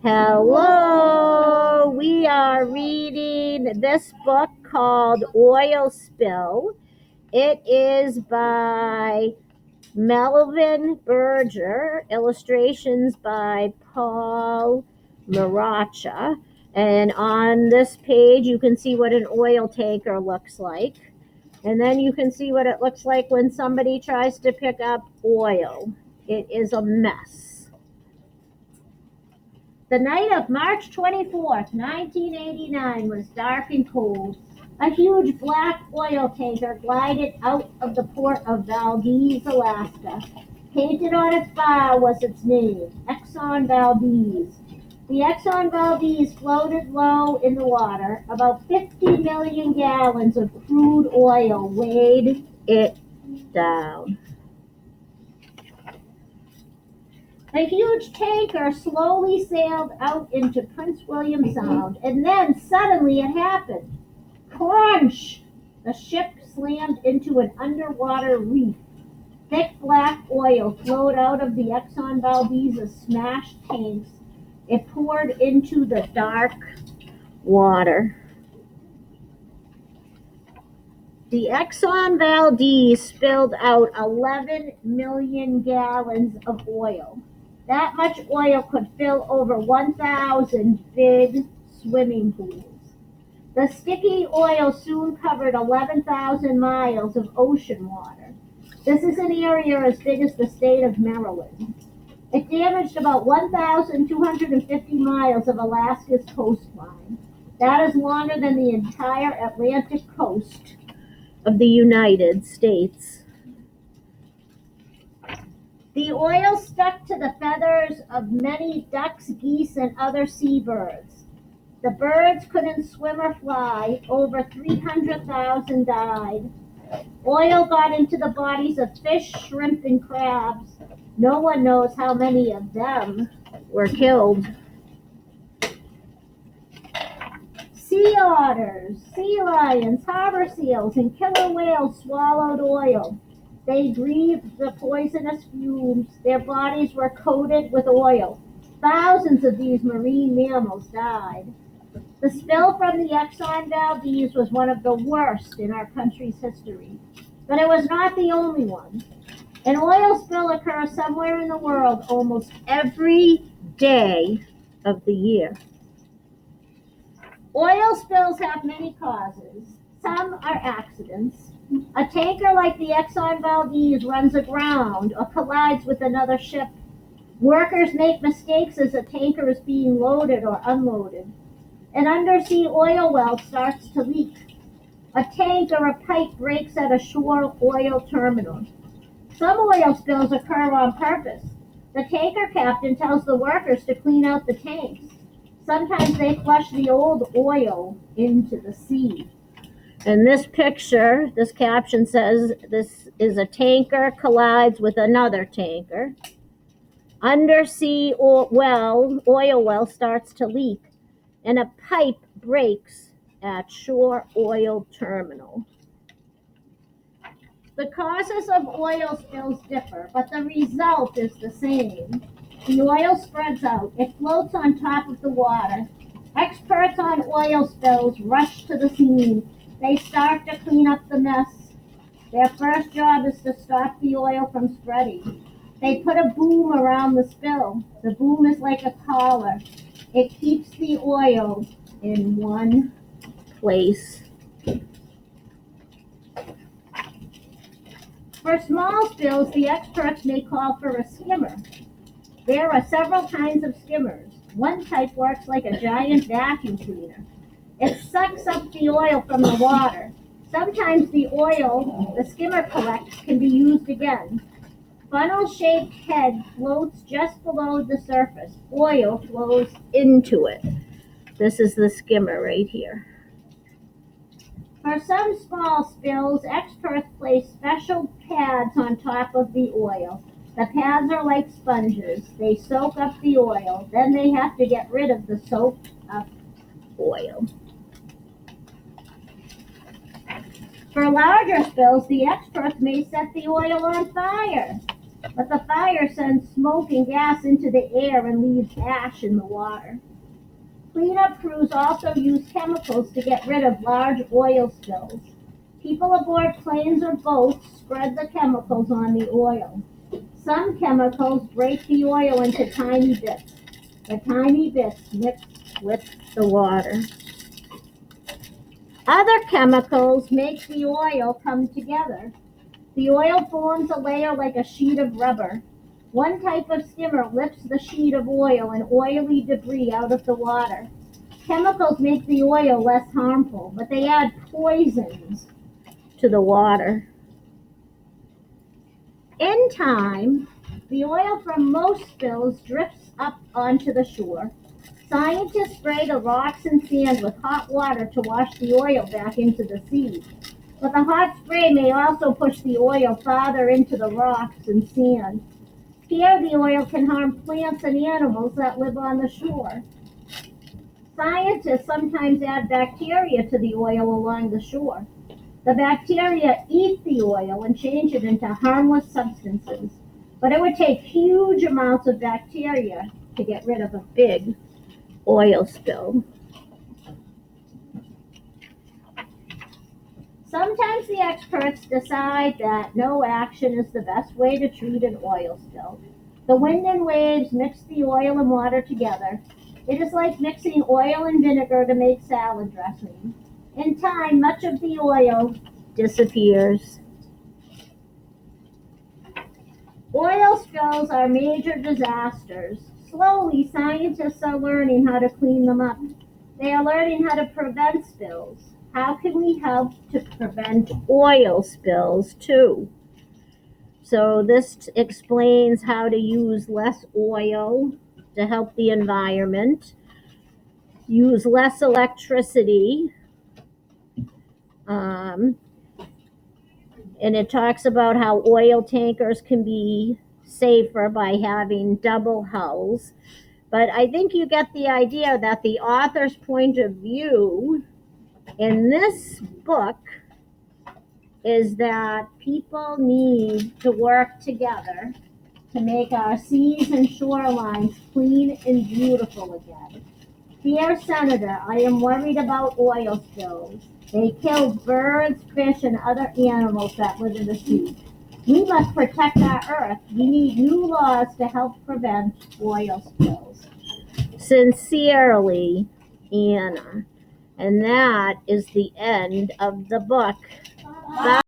Hello, we are reading this book called Oil Spill. It is by Melvin Berger, illustrations by Paul Maracha. And on this page, you can see what an oil tanker looks like. And then you can see what it looks like when somebody tries to pick up oil. It is a mess. The night of March 24th, 1989 was dark and cold. A huge black oil tanker glided out of the port of Valdez, Alaska. Painted on its bow was its name, Exxon Valdez. The Exxon Valdez floated low in the water. About 50 million gallons of crude oil weighed it down. A huge tanker slowly sailed out into Prince William Sound, and then suddenly it happened. Crunch! The ship slammed into an underwater reef. Thick black oil flowed out of the Exxon Valdez's smashed tanks. It poured into the dark water. The Exxon Valdez spilled out 11 million gallons of oil. That much oil could fill over 1,000 big swimming pools. The sticky oil soon covered 11,000 miles of ocean water. This is an area as big as the state of Maryland. It damaged about 1,250 miles of Alaska's coastline. That is longer than the entire Atlantic coast of the United States. The oil stuck to the feathers of many ducks, geese, and other seabirds. The birds couldn't swim or fly. Over 300,000 died. Oil got into the bodies of fish, shrimp, and crabs. No one knows how many of them were killed. Sea otters, sea lions, harbor seals, and killer whales swallowed oil. They breathed the poisonous fumes. Their bodies were coated with oil. Thousands of these marine mammals died. The spill from the Exxon Valdez was one of the worst in our country's history. But it was not the only one. An oil spill occurs somewhere in the world almost every day of the year. Oil spills have many causes. Some are accidents. A tanker like the Exxon Valdez runs aground or collides with another ship. Workers make mistakes as a tanker is being loaded or unloaded. An undersea oil well starts to leak. A tank or a pipe breaks at a shore oil terminal. Some oil spills occur on purpose. The tanker captain tells the workers to clean out the tanks. Sometimes they flush the old oil into the sea. In this picture, this caption says, this is a tanker collides with another tanker. Undersea oil well starts to leak, and a pipe breaks at shore oil terminal. The causes of oil spills differ, but the result is the same. The oil spreads out. It floats on top of the water. Experts on oil spills rush to the scene. They start to clean up the mess. Their first job is to stop the oil from spreading. They put a boom around the spill. The boom is like a collar. It keeps the oil in one place. For small spills, the experts may call for a skimmer. There are several kinds of skimmers. One type works like a giant vacuum cleaner. It sucks up the oil from the water. Sometimes the oil the skimmer collects can be used again. Funnel-shaped head floats just below the surface. Oil flows into it. This is the skimmer right here. For some small spills, experts place special pads on top of the oil. The pads are like sponges. They soak up the oil. Then they have to get rid of the soaked up oil. For larger spills, the experts may set the oil on fire. But the fire sends smoke and gas into the air and leaves ash in the water. Cleanup crews also use chemicals to get rid of large oil spills. People aboard planes or boats spread the chemicals on the oil. Some chemicals break the oil into tiny bits. The tiny bits mix with the water. Other chemicals make the oil come together. The oil forms a layer like a sheet of rubber. One type of skimmer lifts the sheet of oil and oily debris out of the water. Chemicals make the oil less harmful, but they add poisons to the water. In time, the oil from most spills drifts up onto the shore. Scientists spray the rocks and sand with hot water to wash the oil back into the sea. But the hot spray may also push the oil farther into the rocks and sand. Here, the oil can harm plants and animals that live on the shore. Scientists sometimes add bacteria to the oil along the shore. The bacteria eat the oil and change it into harmless substances. But it would take huge amounts of bacteria to get rid of a big oil spill. Sometimes the experts decide that no action is the best way to treat an oil spill. The wind and waves mix the oil and water together. It is like mixing oil and vinegar to make salad dressing. In time, much of the oil disappears. Oil spills are major disasters. Slowly, scientists are learning how to clean them up. They are learning how to prevent spills. How can we help to prevent oil spills too? So this explains how to use less oil to help the environment, use less electricity, and it talks about how oil tankers can be safer by having double hulls. But I think you get the idea that the author's point of view in this book is that people need to work together to make our seas and shorelines clean and beautiful again. Dear Senator, I am worried about oil spills. They kill birds, fish, and other animals that live in the sea. We must protect our earth. We need new laws to help prevent oil spills. Sincerely, Anna. And that is the end of the book. Bye.